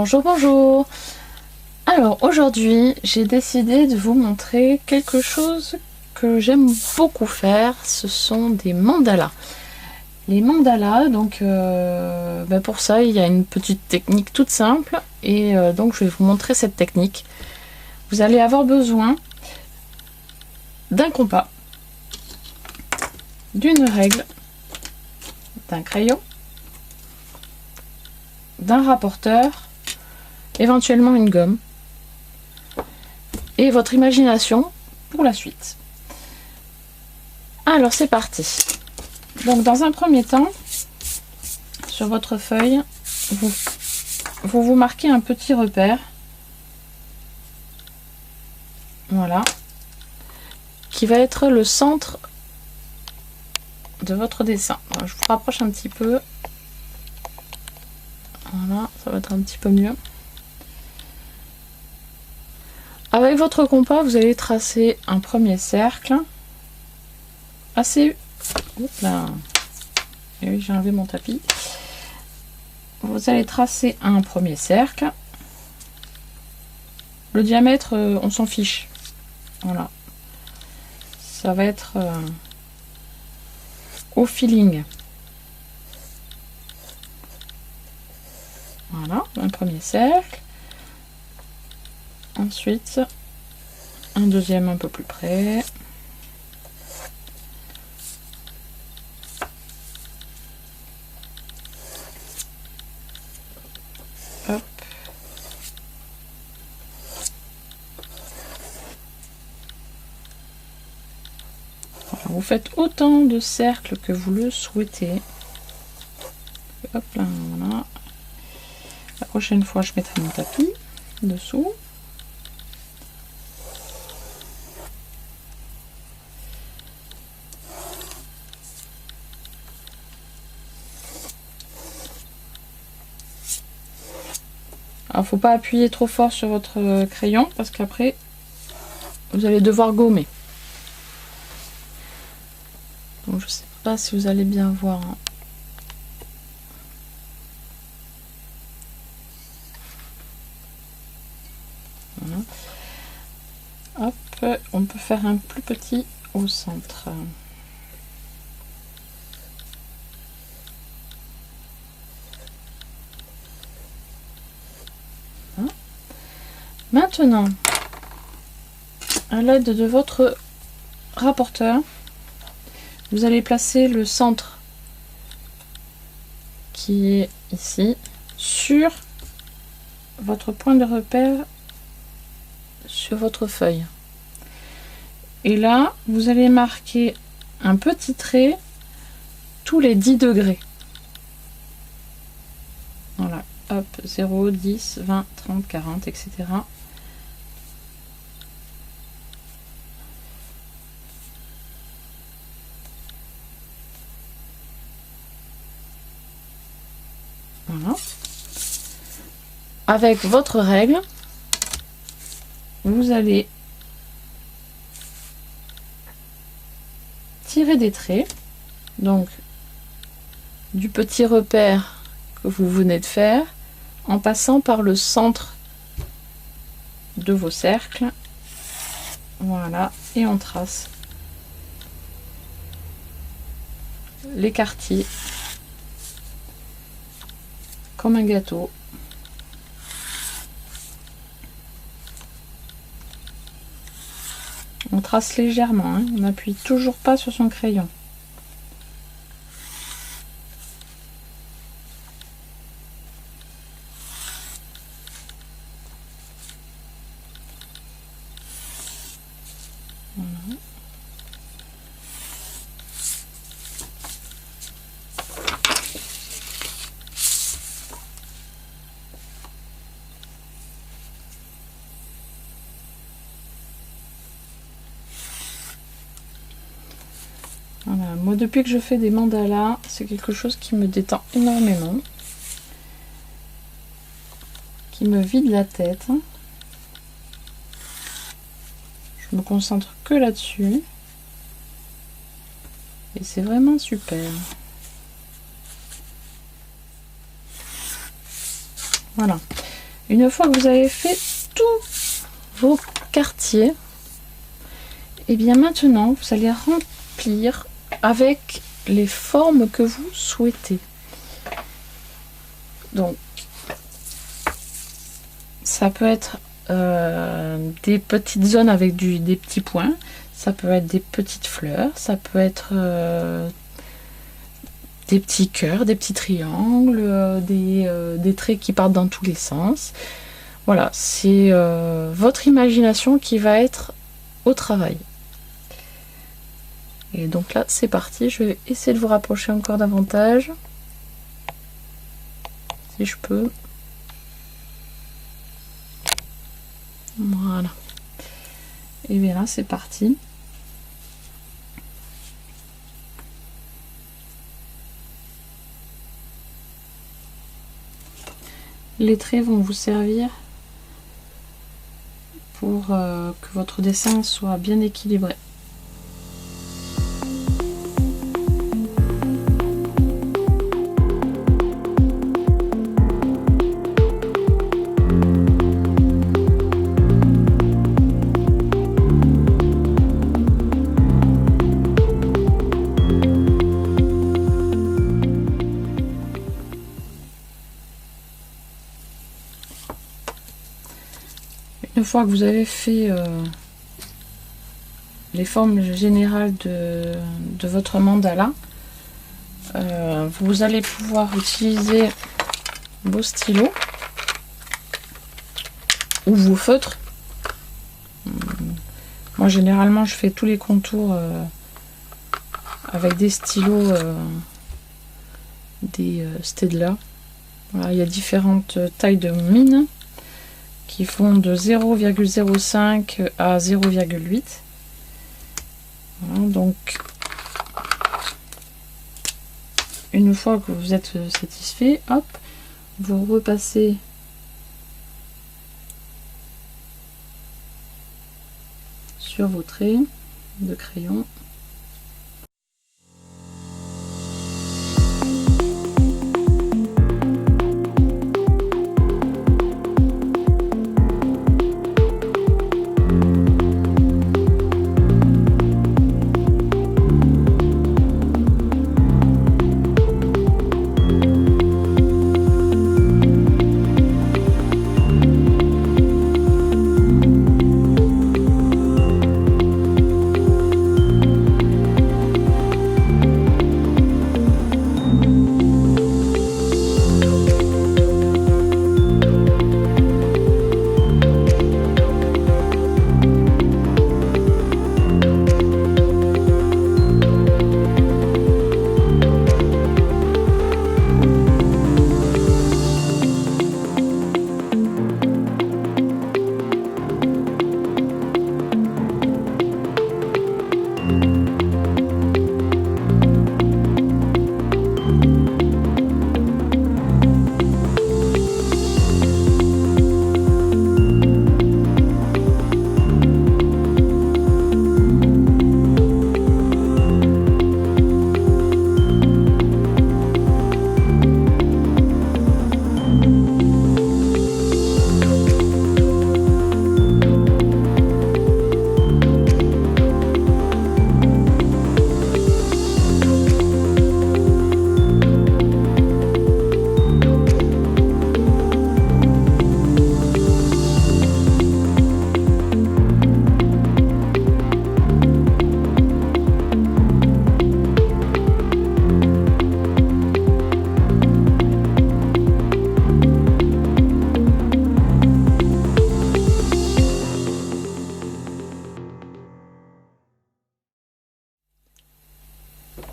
Bonjour, bonjour. Alors aujourd'hui, j'ai décidé de vous montrer quelque chose que j'aime beaucoup faire. Ce sont des mandalas. Les mandalas, donc pour ça, il y a une petite technique toute simple. Et donc je vais vous montrer cette technique. Vous allez avoir besoin d'un compas, d'une règle, d'un crayon, d'un rapporteur, éventuellement une gomme, et votre imagination pour la suite. Alors c'est parti. Donc dans un premier temps, sur votre feuille, vous marquez un petit repère, voilà, qui va être le centre de votre dessin. Alors, je vous rapproche un petit peu. Voilà, ça va être un petit peu mieux. Avec votre compas, vous allez tracer un premier cercle assez... Oups là. Et oui, j'ai enlevé mon tapis. Vous allez tracer un premier cercle. Le diamètre, on s'en fiche. Voilà. Ça va être au feeling. Voilà, un premier cercle. Ensuite, un deuxième un peu plus près. Hop. Voilà, vous faites autant de cercles que vous le souhaitez. Hop là, voilà. La prochaine fois, je mettrai mon tapis dessous. Alors, faut pas appuyer trop fort sur votre crayon parce qu'après, vous allez devoir gommer. Donc, je sais pas si vous allez bien voir. Voilà. Hop, on peut faire un plus petit au centre. Voilà. Maintenant, à l'aide de votre rapporteur, vous allez placer le centre qui est ici sur votre point de repère sur votre feuille. Et là, vous allez marquer un petit trait tous les 10 degrés. Voilà, hop, 0, 10, 20, 30, 40, etc. Voilà. Avec votre règle, vous allez tirer des traits, donc du petit repère que vous venez de faire, en passant par le centre de vos cercles. Voilà, et on trace les quartiers comme un gâteau. On trace légèrement, hein, on n'appuie toujours pas sur son crayon. Voilà. Voilà, moi depuis que je fais des mandalas, c'est quelque chose qui me détend énormément, qui me vide la tête. Je me concentre que là-dessus et c'est vraiment super. Voilà. Une fois que vous avez fait tous vos quartiers, et bien maintenant vous allez remplir avec les formes que vous souhaitez. Donc ça peut être des petites zones avec des petits points, ça peut être des petites fleurs, ça peut être des petits cœurs, des petits triangles, des traits qui partent dans tous les sens. Voilà, c'est votre imagination qui va être au travail. Et donc là, c'est parti. Je vais essayer de vous rapprocher encore davantage. Si je peux. Voilà. Et bien là, c'est parti. Les traits vont vous servir pour que votre dessin soit bien équilibré. Une fois que vous avez fait les formes générales de votre mandala, vous allez pouvoir utiliser vos stylos ou vos feutres. Moi généralement je fais tous les contours avec des stylos des Staedtler. Voilà, il y a différentes tailles de mine qui font de 0,05 à 0,8. Voilà, donc une fois que vous êtes satisfait, hop, vous repassez sur vos traits de crayon.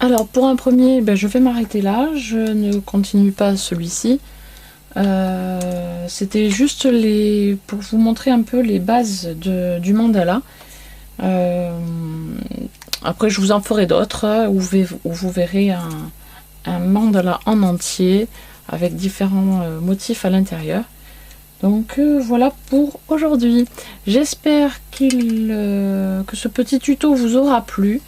Alors pour un premier, je vais m'arrêter là, je ne continue pas celui-ci. C'était juste pour vous montrer un peu les bases du mandala. Après je vous en ferai d'autres où vous verrez un mandala en entier avec différents motifs à l'intérieur. Donc voilà pour aujourd'hui. J'espère que ce petit tuto vous aura plu.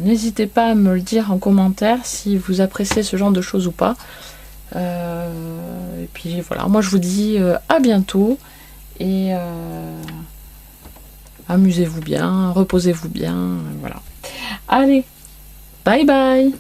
N'hésitez pas à me le dire en commentaire si vous appréciez ce genre de choses ou pas. Et puis voilà, moi je vous dis à bientôt et amusez-vous bien, reposez-vous bien, voilà. Allez, bye bye!